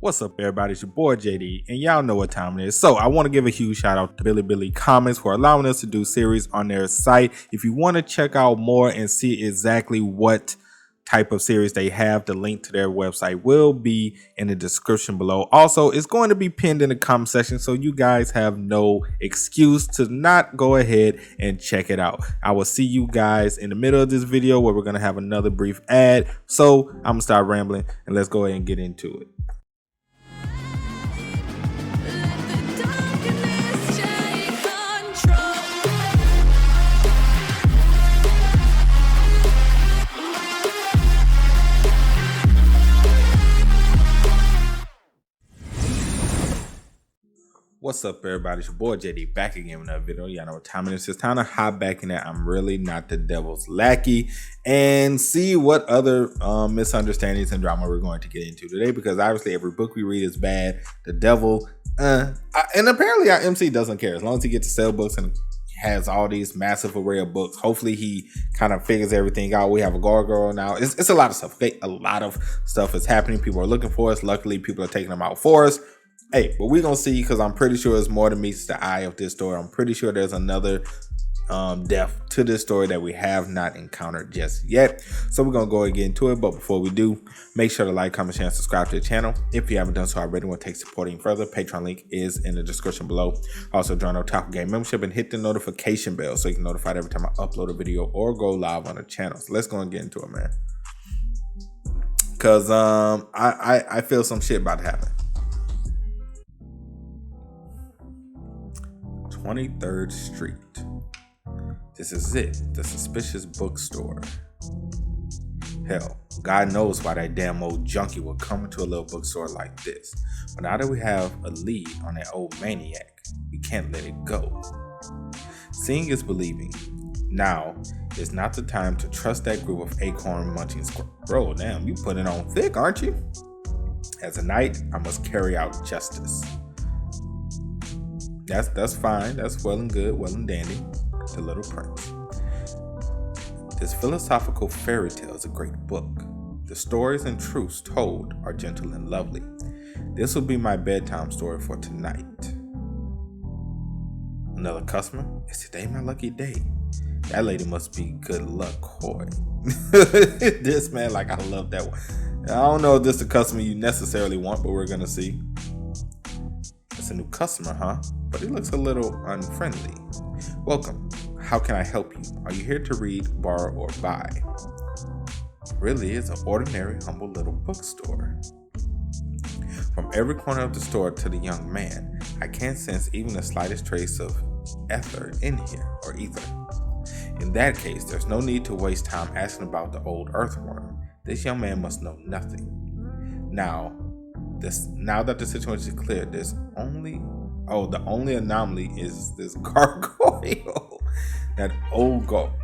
What's up, everybody? It's your boy JD, and y'all know what time it is. So I want to give a huge shout out to Billy Comics for allowing us to do series on their site. If you want to check out more and see exactly what type of series they have, the link to their website will be in the description below. Also, it's going to be pinned in the comment section, so you guys have no excuse to not go ahead and check it out. I will see you guys in the middle of this video where we're going to have another brief ad. So I'm going to start rambling and let's go ahead and get into it. What's up, everybody? It's your boy JD back again with another video. Y'all know what time it is. It's time to hop back in that I'm really not the devil's lackey and see what other misunderstandings and drama we're going to get into today, because obviously every book we read is bad. The devil, and apparently our MC doesn't care as long as he gets to sell books and has all these massive array of books. Hopefully he kind of figures everything out. We have a gargoyle now. It's a lot of stuff. Okay, a lot of stuff is happening. People are looking for us. Luckily, people are taking them out for us. Hey, but we're going to see, because I'm pretty sure it's more than meets the eye of this story. I'm pretty sure there's another depth to this story that we have not encountered just yet. So we're going to go and get into it. But before we do, make sure to like, comment, share, and subscribe to the channel. If you haven't done so already, want to take supporting further, Patreon link is in the description below. Also, join our Top Game membership and hit the notification bell so you can notified every time I upload a video or go live on the channel. So let's go and get into it, man. Because I feel some shit about to happen. 23rd Street. This is it, the suspicious bookstore. Hell, God knows why that damn old junkie would come into a little bookstore like this. But now that we have a lead on that old maniac, we can't let it go. Seeing is believing. Now is not the time to trust that group of acorn munching squirrels. Damn, you put it on thick, aren't you? As a knight, I must carry out justice. That's fine. That's well and good, well and dandy. The Little Prince. This philosophical fairy tale is a great book. The stories and truths told are gentle and lovely. This will be my bedtime story for tonight. Another customer? Is today my lucky day? That lady must be good luck, Coy. This man, like, I love that one. I don't know if this is the customer you necessarily want, but we're gonna see. It's a new customer, huh? But he looks a little unfriendly. Welcome. How can I help you? Are you here to read, borrow, or buy? Really, it's an ordinary, humble little bookstore. From every corner of the store to the young man, I can't sense even the slightest trace of ether in here, or ether. In that case, there's no need to waste time asking about the old earthworm. This young man must know nothing. Now that the situation is clear, the only anomaly is this gargoyle. that old gourd.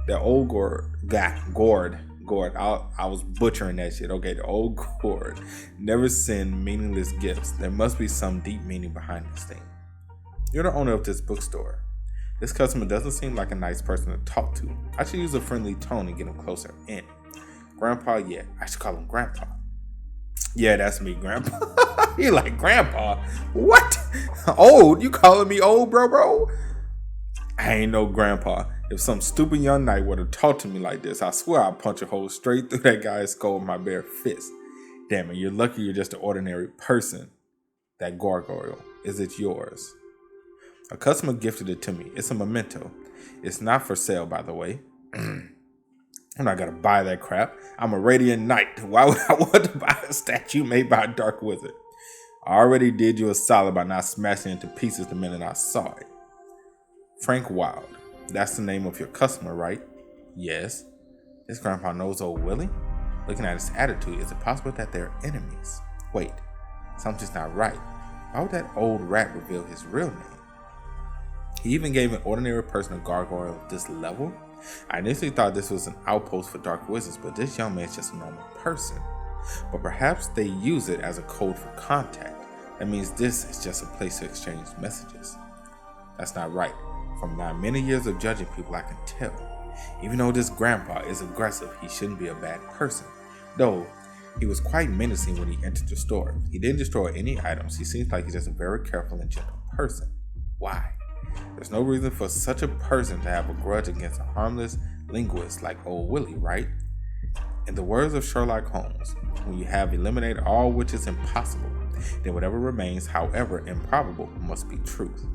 I was butchering that shit. Okay, the old gourd never send meaningless gifts. There must be some deep meaning behind this thing. You're the owner of this bookstore. This customer doesn't seem like a nice person to talk to. I should use a friendly tone and get him closer in. Grandpa, yeah, I should call him Grandpa. Yeah, that's me, Grandpa. You like, Grandpa? What? Old? You calling me old, bro? I ain't no grandpa. If some stupid young knight were to talk to me like this, I swear I'd punch a hole straight through that guy's skull with my bare fist. Damn it, you're lucky you're just an ordinary person. That gargoyle, is it yours? A customer gifted it to me. It's a memento. It's not for sale, by the way. I'm not gonna buy that crap. I'm a radiant knight. Why would I want to buy a statue made by a dark wizard? I already did you a solid by not smashing it into pieces the minute I saw it. Frank Wild. That's the name of your customer, right? Yes. This grandpa knows old Willie? Looking at his attitude, is it possible that they're enemies? Wait, something's not right. Why would that old rat reveal his real name? He even gave an ordinary person a gargoyle of this level? I initially thought this was an outpost for dark wizards, but this young man's just a normal person. But perhaps they use it as a code for contact. That means this is just a place to exchange messages. That's not right. From my many years of judging people, I can tell. Even though this grandpa is aggressive, he shouldn't be a bad person. Though He was quite menacing when he entered the store. He didn't destroy any items. He seems like he's just a very careful and gentle person. Why? There's no reason for such a person to have a grudge against a harmless linguist like old Willie, right? In the words of Sherlock Holmes, when you have eliminated all which is impossible, then whatever remains, however improbable, must be truth.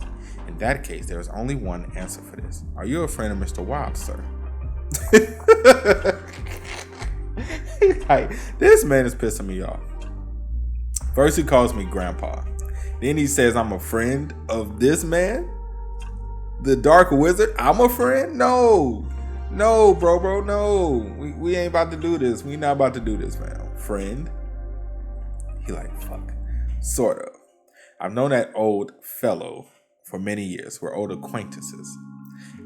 In that case, there is only one answer for this. Are you a friend of Mr. Wilde, sir? Like, this man is pissing me off. First he calls me grandpa. Then he says I'm a friend of this man? The Dark Wizard? I'm a friend? No, bro, no. We ain't about to do this. We not about to do this, man. Friend? He like, fuck. Sort of. I've known that old fellow for many years. We're old acquaintances.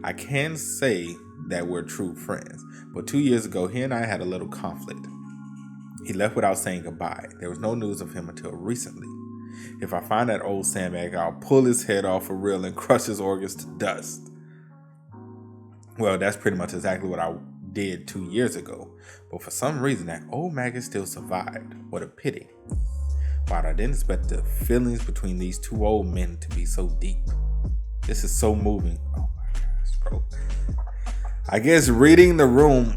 I can say that we're true friends, but 2 years ago, he and I had a little conflict. He left without saying goodbye. There was no news of him until recently. If I find that old sandbag, I'll pull his head off for real and crush his organs to dust. Well, that's pretty much exactly what I did 2 years ago. But for some reason, that old maggot still survived. What a pity. But I didn't expect the feelings between these two old men to be so deep. This is so moving. Oh my gosh, bro. I guess reading the room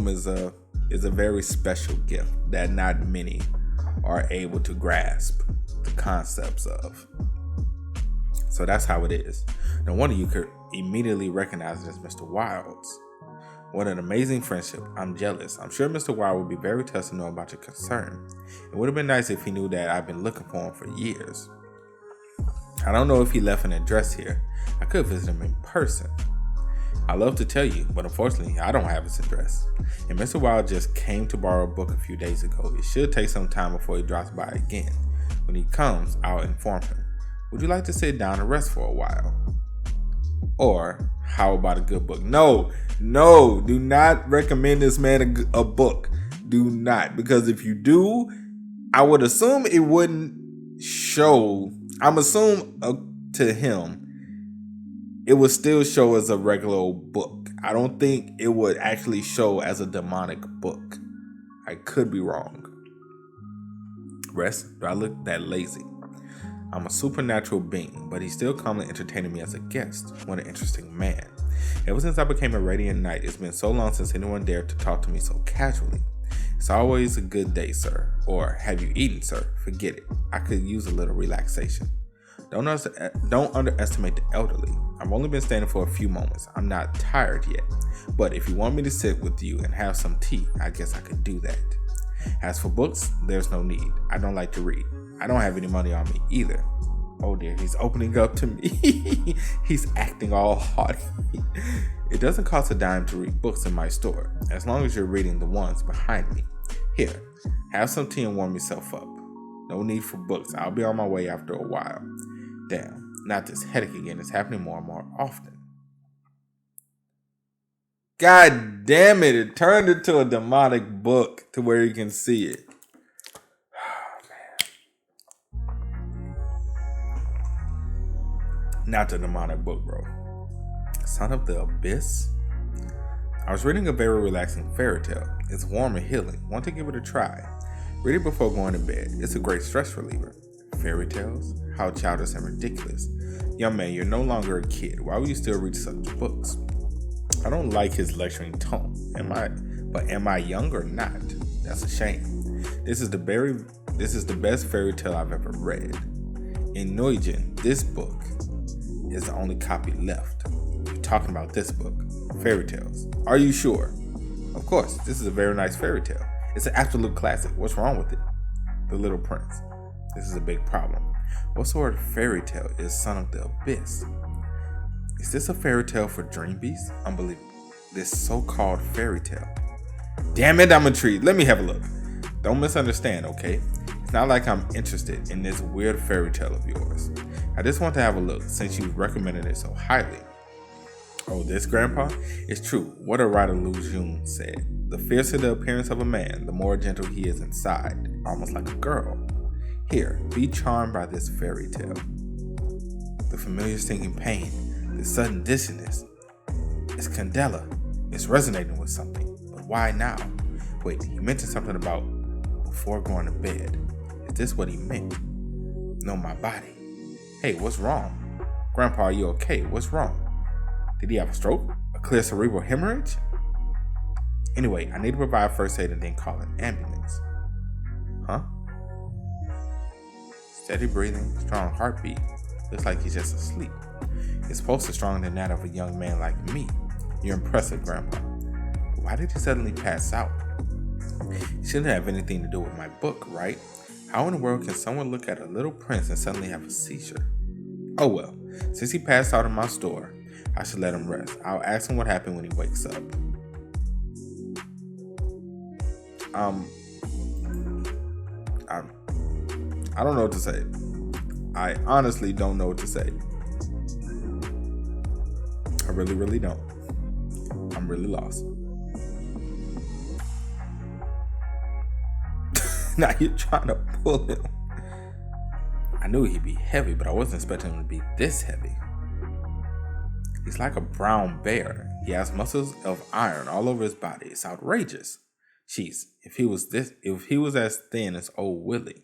is a very special gift that not many are able to grasp the concepts of. So that's how it is. No wonder you could immediately recognize it as Mr. Wilde's. What an amazing friendship. I'm jealous. I'm sure Mr. Wilde would be very touched to know about your concern. It would have been nice if he knew that I've been looking for him for years. I don't know if he left an address here. I could visit him in person. I love to tell you, but unfortunately, I don't have his address. And Mr. Wilde just came to borrow a book a few days ago. It should take some time before he drops by again. When he comes, I'll inform him. Would you like to sit down and rest for a while? Or how about a good book? No, do not recommend this man a book. Do not, because if you do, I would assume it wouldn't show. I'm assuming to him, it would still show as a regular old book. I don't think it would actually show as a demonic book. I could be wrong. Rest? Do I look that lazy? I'm a supernatural being, but he's still calmly entertaining me as a guest. What an interesting man. Ever since I became a radiant knight, it's been so long since anyone dared to talk to me so casually. It's always a good day, sir. Or, have you eaten, sir? Forget it. I could use a little relaxation. Don't underestimate the elderly. I've only been standing for a few moments. I'm not tired yet. But if you want me to sit with you and have some tea, I guess I could do that. As for books, there's no need. I don't like to read. I don't have any money on me either. Oh dear, he's opening up to me. He's acting all haughty. It doesn't cost a dime to read books in my store, as long as you're reading the ones behind me. Here, have some tea and warm yourself up. No need for books. I'll be on my way after a while. Damn, not this headache again. It's happening more and more often. God damn it. It turned into a demonic book to where you can see it. Oh, man. Not the demonic book, bro. Son of the Abyss? I was reading a very relaxing fairy tale. It's warm and healing. Want to give it a try. Read it before going to bed. It's a great stress reliever. Fairy tales? How childish and ridiculous. Young man, you're no longer a kid. Why would you still read such books? I don't like his lecturing tone. Am I young or not? That's a shame. This is the best fairy tale I've ever read. In Neugen, this book is the only copy left. You're talking about this book. Fairy tales. Are you sure? Of course, this is a very nice fairy tale. It's an absolute classic. What's wrong with it? The Little Prince. This is a big problem. What sort of fairy tale is Son of the Abyss? Is this a fairy tale for dream beasts? Unbelievable. This so-called fairy tale. Damn it, I'm intrigued. Let me have a look. Don't misunderstand, okay? It's not like I'm interested in this weird fairy tale of yours. I just want to have a look since you recommended it so highly. Oh, this, Grandpa? It's true. What a writer Lu Jun said. The fiercer the appearance of a man, the more gentle he is inside, almost like a girl. Here, be charmed by this fairy tale. The familiar stinging pain, the sudden dizziness. It's Candela. It's resonating with something. why now? Wait, he mentioned something about before going to bed. Is this what he meant? No, my body. Hey, what's wrong? Grandpa, are you okay? What's wrong? Did he have a stroke? A clear cerebral hemorrhage? Anyway, I need to provide first aid and then call an ambulance. Huh? Steady breathing, strong heartbeat. Looks like he's just asleep. His pulse is stronger than that of a young man like me. You're impressive, Grandpa. But why did he suddenly pass out? It shouldn't have anything to do with my book, right? How in the world can someone look at a little prince and suddenly have a seizure? Oh well, since he passed out in my store, I should let him rest. I'll ask him what happened when he wakes up. I don't know what to say. I honestly don't know what to say. I really, really don't. I'm really lost. Now you're trying to pull him. I knew he'd be heavy, but I wasn't expecting him to be this heavy. He's like a brown bear. He has muscles of iron all over his body. It's outrageous. Jeez, if he was as thin as old Willie.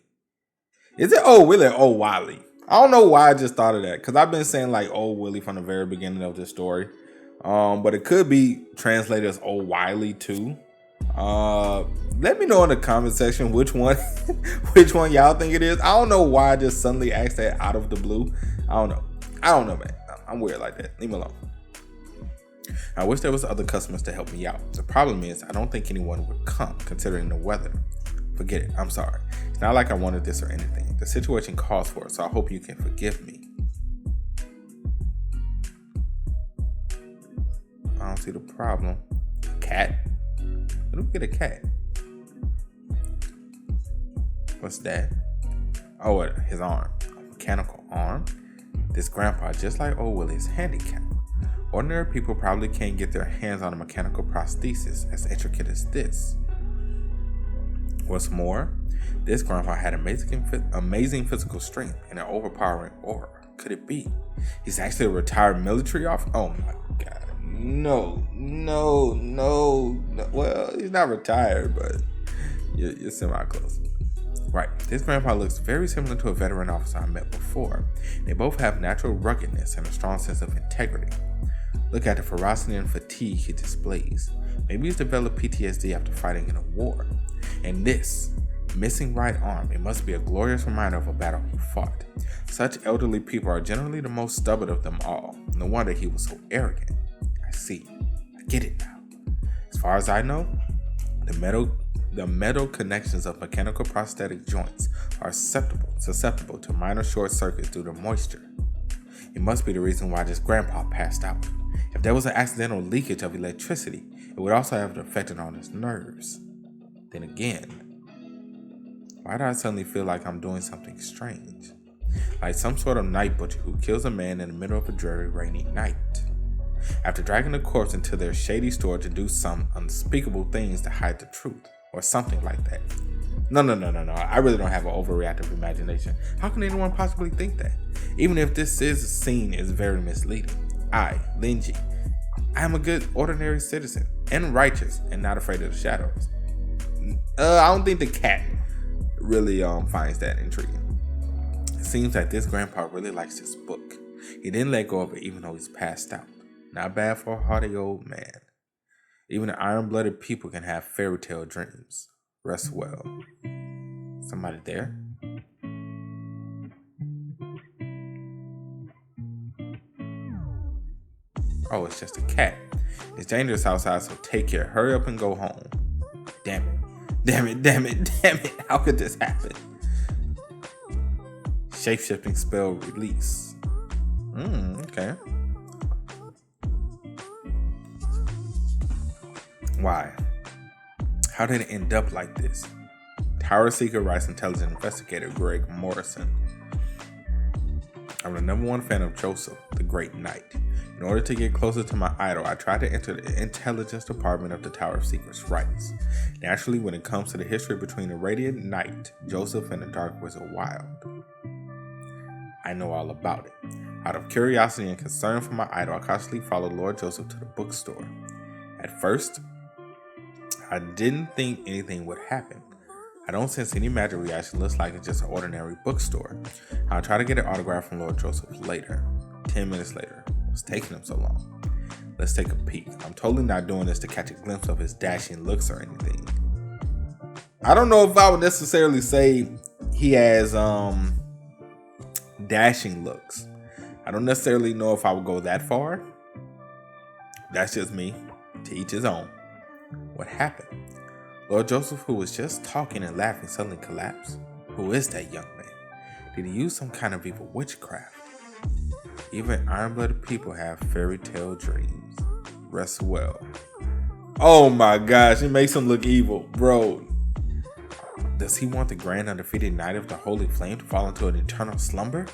Is it old Willie or old Wiley? I don't know why I just thought of that, because I've been saying like old Willie from the very beginning of this story. But it could be translated as old Wiley too. Let me know in the comment section which one y'all think it is. I don't know why I just suddenly asked that out of the blue. I don't know, man. I'm weird like that. Leave me alone. I wish there was other customers to help me out. The problem is I don't think anyone would come considering the weather. Forget it. I'm sorry. It's not like I wanted this or anything. The situation calls for it, so I hope you can forgive me. I don't see the problem. Cat? When do we get a cat? What's that? Oh, his arm. A mechanical arm? This grandpa, just like old Willie, is handicapped. Ordinary people probably can't get their hands on a mechanical prosthesis as intricate as this. What's more, this grandpa had amazing physical strength and an overpowering aura. Could it be? He's actually a retired military officer? Oh my God. No. Well, he's not retired, but you're semi-close. Right. This grandpa looks very similar to a veteran officer I met before. They both have natural ruggedness and a strong sense of integrity. Look at the ferocity and fatigue he displays. Maybe he's developed PTSD after fighting in a war. And this missing right arm, it must be a glorious reminder of a battle he fought. Such elderly people are generally the most stubborn of them all. No wonder he was so arrogant. I see. I get it now. As far as I know, the metal connections of mechanical prosthetic joints are susceptible to minor short circuits due to moisture. It must be the reason why this grandpa passed out. If there was an accidental leakage of electricity, it would also have an effect on his nerves. Then again, why do I suddenly feel like I'm doing something strange? Like some sort of night butcher who kills a man in the middle of a dreary rainy night. After dragging the corpse into their shady store to do some unspeakable things to hide the truth, or something like that. No. I really don't have an overreactive imagination. How can anyone possibly think that? Even if this scene is very misleading. I, Linji, I am a good, ordinary citizen, and righteous, and not afraid of the shadows. I don't think the cat really finds that intriguing. It seems like this grandpa really likes this book. He didn't let go of it even though he's passed out. Not bad for a hardy old man. Even the iron-blooded people can have fairy tale dreams. Rest well. Somebody there? Oh, it's just a cat. It's dangerous outside, so take care. Hurry up and go home. Damn it. How could this happen? Shape-shifting spell release. Okay. Why? How did it end up like this? Tower Seeker writes intelligent investigator Greg Morrison. I'm the #1 fan of Joseph, the Great Knight. In order to get closer to my idol, I tried to enter the intelligence department of the Tower of Secrets Rites. Naturally, when it comes to the history between the Radiant Knight, Joseph, and the Dark Wizard Wild, I know all about it. Out of curiosity and concern for my idol, I constantly followed Lord Joseph to the bookstore. At first, I didn't think anything would happen. I don't sense any magic reaction. Looks like it's just an ordinary bookstore. I'll try to get an autograph from Lord Joseph later. 10 minutes later. What's taking him so long? Let's take a peek. I'm totally not doing this to catch a glimpse of his dashing looks or anything. I don't know if I would necessarily say he has dashing looks. I don't necessarily know if I would go that far. That's just me. To each his own. What happened? Lord Joseph, who was just talking and laughing, suddenly collapsed. Who is that young man? Did he use some kind of evil witchcraft? Even iron-blooded people have fairy tale dreams. Rest well. Oh my gosh, it makes him look evil. Bro, does he want the grand undefeated knight of the holy flame to fall into an eternal slumber?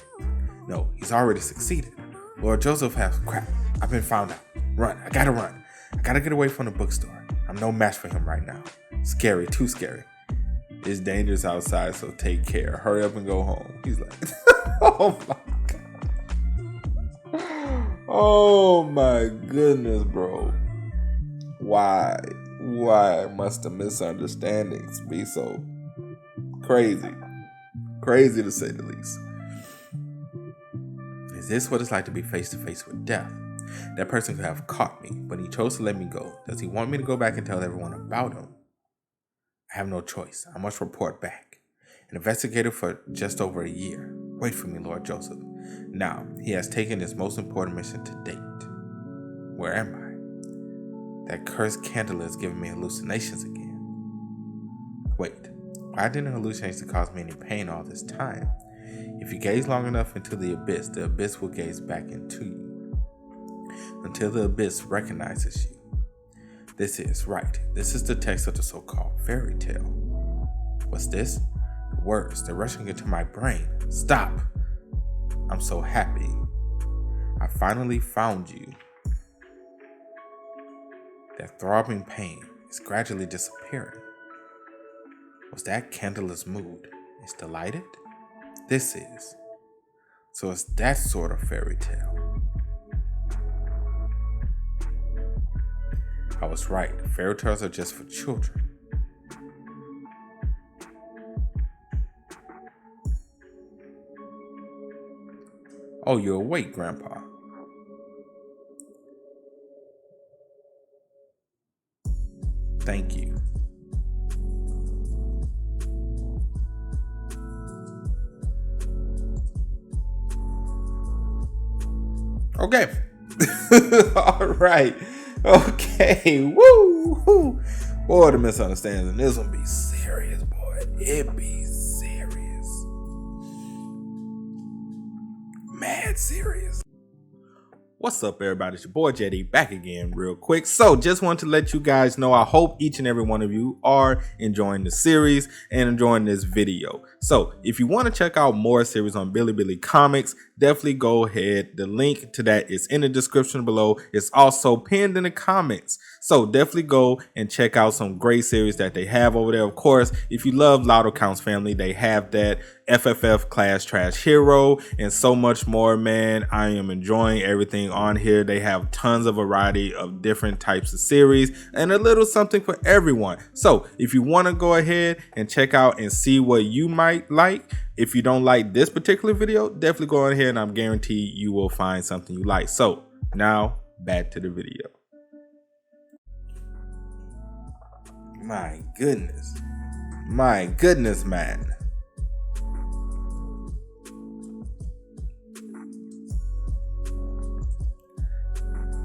No, he's already succeeded. Lord Joseph has crap. I've been found out. Run, I gotta run. I gotta get away from the bookstore. I'm no match for him right now. Scary, too scary. It's dangerous outside, so take care. Hurry up and go home. He's like, oh my God. Oh my goodness, bro. Why must the misunderstandings be so crazy? Crazy to say the least. Is this what it's like to be face to face with death? That person could have caught me, but he chose to let me go. Does he want me to go back and tell everyone about him? I have no choice. I must report back. An investigator for just over a year. Wait for me, Lord Joseph. Now, he has taken his most important mission to date. Where am I? That cursed candle is giving me hallucinations again. Wait, why didn't hallucinations cause me any pain all this time? If you gaze long enough into the abyss will gaze back into you. Until the abyss recognizes you. This is the text of the so-called fairy tale. What's this? The words, they're rushing into my brain. Stop! I'm so happy. I finally found you. That throbbing pain is gradually disappearing. Was that candle's mood? It's delighted? This is. So it's that sort of fairy tale. I was right. Fairy tales are just for children. Oh, you're awake, Grandpa. Thank you. Okay. All right. Okay. Woo. Boy, the misunderstanding. This one be serious, boy. It be serious. Mad serious. What's up, everybody? It's your boy Jetty back again real quick. So just want to let you guys know, I hope each and every one of you are enjoying the series and enjoying this video. So if you want to check out more series on Bilibili Comics, definitely go ahead. The link to that is in the description below. It's also pinned in the comments. So definitely go and check out some great series that they have over there. Of course, if you love Lotto Counts Family, they have that FFF Class Trash Hero and so much more, man. I am enjoying everything on here. They have tons of variety of different types of series and a little something for everyone. So if you want to go ahead and check out and see what you might like, if you don't like this particular video, definitely go ahead and I'm guaranteed you will find something you like. So now back to the video. My goodness, man.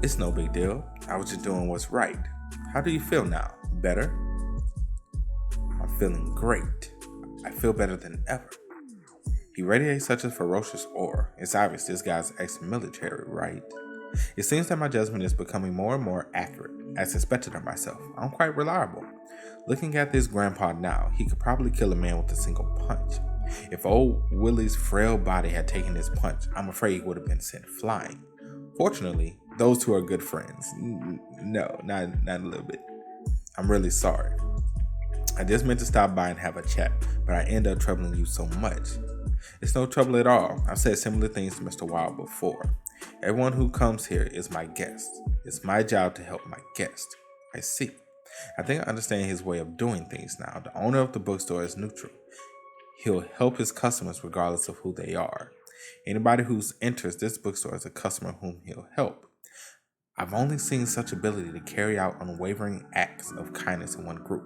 It's no big deal. I was just doing what's right. How do you feel now? Better? I'm feeling great. I feel better than ever. He radiates such a ferocious aura. It's obvious this guy's ex-military, right? It seems that my judgment is becoming more and more accurate. I suspected of myself. I'm quite reliable. Looking at this grandpa now, he could probably kill a man with a single punch. If old Willie's frail body had taken this punch, I'm afraid he would have been sent flying. Fortunately, those two are good friends. No, not a little bit. I'm really sorry. I just meant to stop by and have a chat, but I end up troubling you so much. It's no trouble at all. I've said similar things to Mr. Wild before. Everyone who comes here is my guest. It's my job to help my guest. I see. I think I understand his way of doing things now. The owner of the bookstore is neutral. He'll help his customers regardless of who they are. Anybody who's enters this bookstore is a customer whom he'll help. I've only seen such ability to carry out unwavering acts of kindness in one group.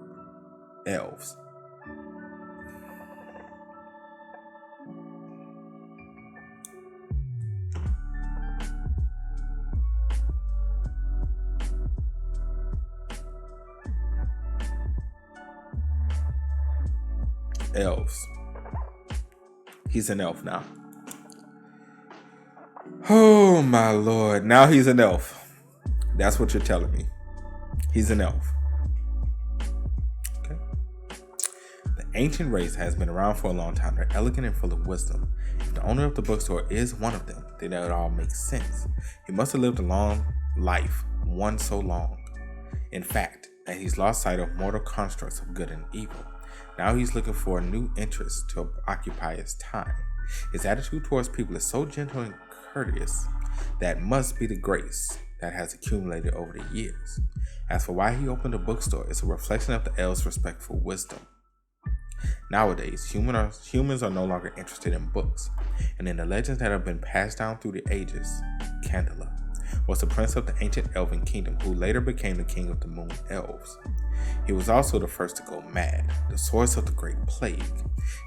Elves. Elves. He's an elf now. Oh my lord. Now he's an elf. That's what you're telling me. He's an elf. Okay. The ancient race has been around for a long time. They're elegant and full of wisdom. If the owner of the bookstore is one of them, then that all makes sense. He must have lived a long life, one so long. In fact, that he's lost sight of mortal constructs of good and evil. Now he's looking for a new interest to occupy his time. His attitude towards people is so gentle and courteous that must be the grace that has accumulated over the years. As for why he opened a bookstore, it's a reflection of the elves' respect for wisdom. Nowadays, humans are no longer interested in books, and in the legends that have been passed down through the ages, Candela was the prince of the ancient elven kingdom who later became the king of the moon elves. He was also the first to go mad, the source of the great plague.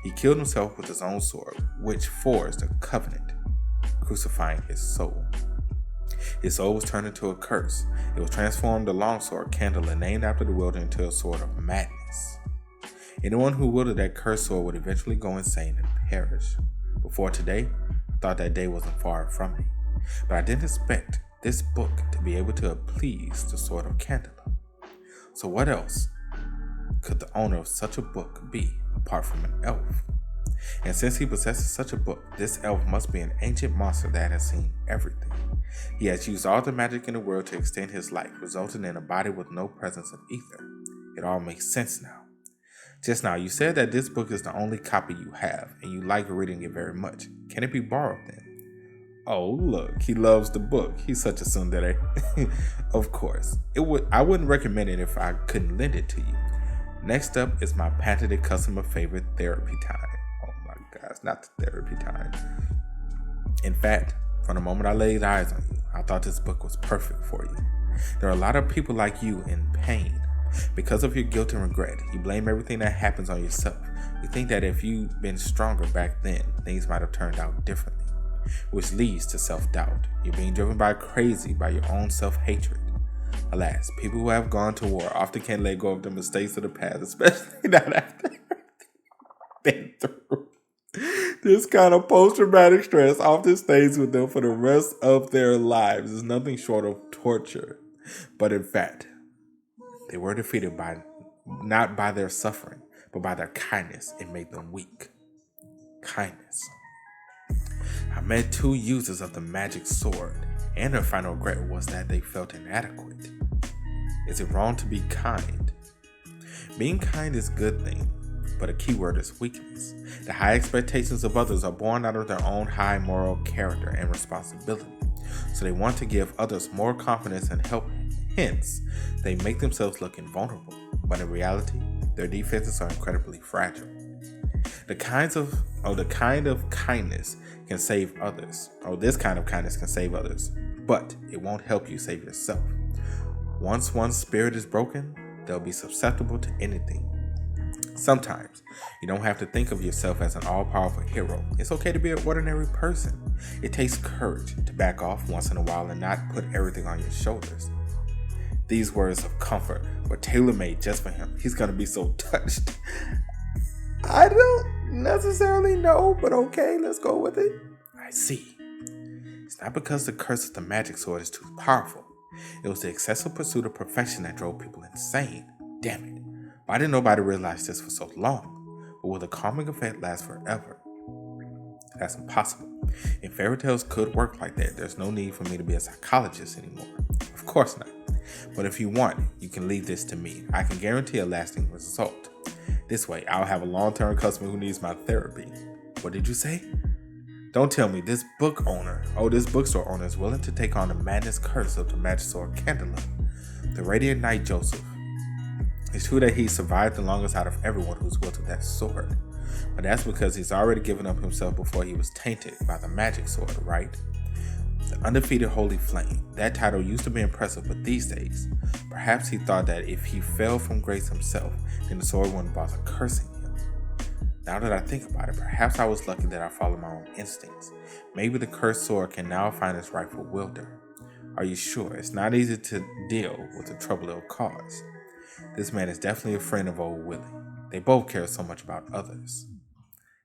He killed himself with his own sword, which forged a covenant, crucifying his soul. His soul was turned into a curse. It was transformed the longsword Candela, named after the wielder, into a sword of madness. Anyone who wielded that cursed sword would eventually go insane and perish. Before today, I thought that day wasn't far from me, but I didn't expect this book to be able to please the sword of Candela. So what else could the owner of such a book be apart from an elf? And since he possesses such a book, this elf must be an ancient monster that has seen everything. He has used all the magic in the world to extend his life, resulting in a body with no presence of ether. It all makes sense now. Just now, you said that this book is the only copy you have, and you like reading it very much. Can it be borrowed then? Oh, look, he loves the book. He's such a tsundere. Of course. I wouldn't recommend it if I couldn't lend it to you. Next up is my patented customer favorite, therapy time. Oh my gosh, not the therapy time. In fact, from the moment I laid eyes on you, I thought this book was perfect for you. There are a lot of people like you in pain. Because of your guilt and regret, you blame everything that happens on yourself. You think that if you'd been stronger back then, things might have turned out differently, which leads to self-doubt. You're being driven crazy by your own self-hatred. Alas, people who have gone to war often can't let go of the mistakes of the past, especially not after they've been through. This kind of post-traumatic stress often stays with them for the rest of their lives. It's nothing short of torture. But in fact, they were defeated not by their suffering, but by their kindness. It made them weak. Kindness. I met 2 users of the magic sword, and their final regret was that they felt inadequate. Is it wrong to be kind? Being kind is a good thing, but a key word is weakness. The high expectations of others are born out of their own high moral character and responsibility, so they want to give others more confidence and help. Hence, they make themselves look invulnerable, but in reality, their defenses are incredibly fragile. This kind of kindness can save others, but it won't help you save yourself. Once one's spirit is broken, they'll be susceptible to anything. Sometimes, you don't have to think of yourself as an all-powerful hero. It's okay to be an ordinary person. It takes courage to back off once in a while and not put everything on your shoulders. These words of comfort were tailor-made just for him. He's going to be so touched. I don't necessarily know, but okay, let's go with it. I see. It's not because the curse of the magic sword is too powerful. It was the excessive pursuit of perfection that drove people insane. Damn it. Why didn't nobody realize this for so long? But will the calming effect last forever? That's impossible. If fairy tales could work like that, there's no need for me to be a psychologist anymore. Of course not. But if you want, you can leave this to me. I can guarantee a lasting result. This way, I'll have a long-term customer who needs my therapy. What did you say? Don't tell me this bookstore owner is willing to take on the madness curse of the magic sword Candela. The radiant knight Joseph. It's true that he survived the longest out of everyone who's wielded that sword, but that's because he's already given up himself before he was tainted by the magic sword, right? The undefeated holy flame. That title used to be impressive, but these days, perhaps he thought that if he fell from grace himself, then the sword wouldn't bother cursing him. Now that I think about it, perhaps I was lucky that I followed my own instincts. Maybe the cursed sword can now find its rightful wielder. Are you sure? It's not easy to deal with the trouble it'll cause. This man is definitely a friend of old Willie. They both care so much about others.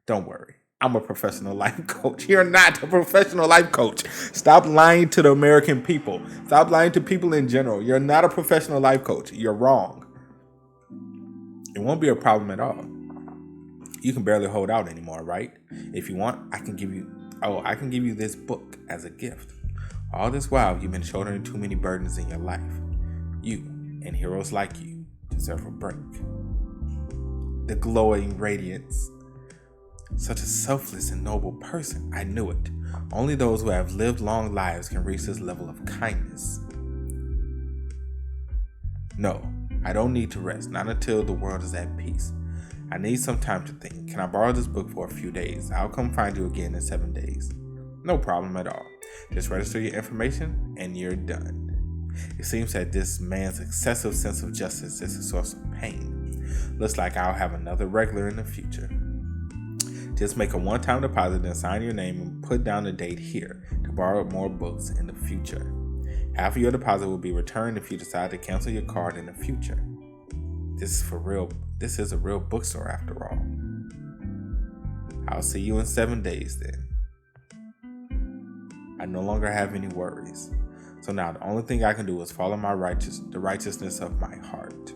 Don't worry. I'm a professional life coach. You're not a professional life coach. Stop lying to the American people. Stop lying to people in general. You're not a professional life coach. You're wrong. It won't be a problem at all. You can barely hold out anymore, right? If you want, I can give you this book as a gift. All this while, you've been shouldering too many burdens in your life. You and heroes like you deserve a break. The glowing radiance. Such a selfless and noble person. I knew it. Only those who have lived long lives can reach this level of kindness. No, I don't need to rest, not until the world is at peace. I need some time to think. Can I borrow this book for a few days? I'll come find you again in 7 days. No problem at all. Just register your information and you're done. It seems that this man's excessive sense of justice is a source of pain. Looks like I'll have another regular in the future. Just make a one-time deposit and sign your name and put down a date here to borrow more books in the future. Half of your deposit will be returned if you decide to cancel your card in the future. This is for real. This is a real bookstore after all. I'll see you in 7 days then. I no longer have any worries. So now the only thing I can do is follow the righteousness of my heart.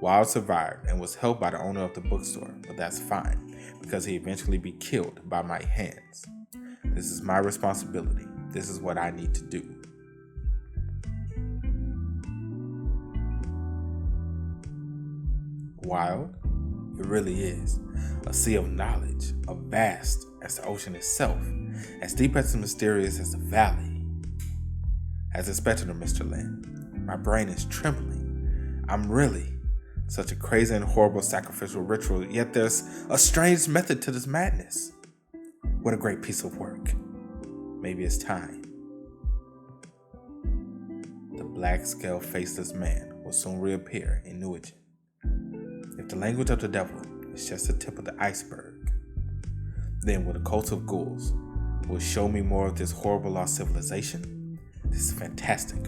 Wild survived and was helped by the owner of the bookstore, but that's fine because he eventually be killed by my hands. This is my responsibility. This is what I need to do. Wild? It really is. A sea of knowledge, as vast as the ocean itself, as deep as and mysterious as the valley. As expected of Mr. Lin, my brain is trembling. I'm really such a crazy and horrible sacrificial ritual, yet there's a strange method to this madness. What a great piece of work. Maybe it's time. The black scale faceless man will soon reappear in Newingen. If the language of the devil is just the tip of the iceberg, then with a cult of ghouls will show me more of this horrible lost civilization. This is fantastic.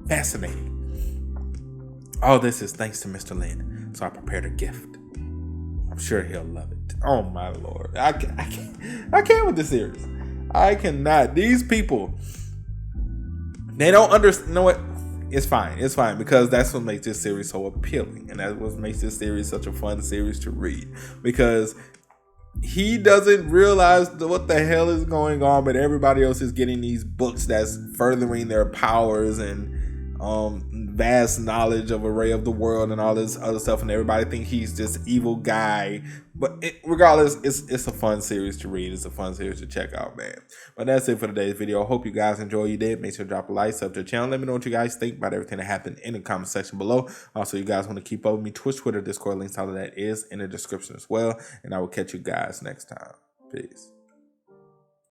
Fascinating. All this is thanks to Mr. Lin, so I prepared a gift. I'm sure he'll love it. Oh my lord. I can't with this series. I cannot. These people, they don't understand. You know what? It's fine. It's fine because that's what makes this series so appealing. And that's what makes this series such a fun series to read. Because he doesn't realize what the hell is going on, but everybody else is getting these books that's furthering their powers and vast knowledge of array of the world and all this other stuff, and everybody think he's this evil guy. But regardless, it's a fun series to read. It's a fun series to check out, man. But that's it for today's video. I hope you guys enjoy. You did. Make sure to drop a like, sub to the channel. Let me know what you guys think about everything that happened in the comment section below. Also, you guys want to keep up with me, Twitch, Twitter, Discord, links, all of that is in the description as well. And I will catch you guys next time. Peace.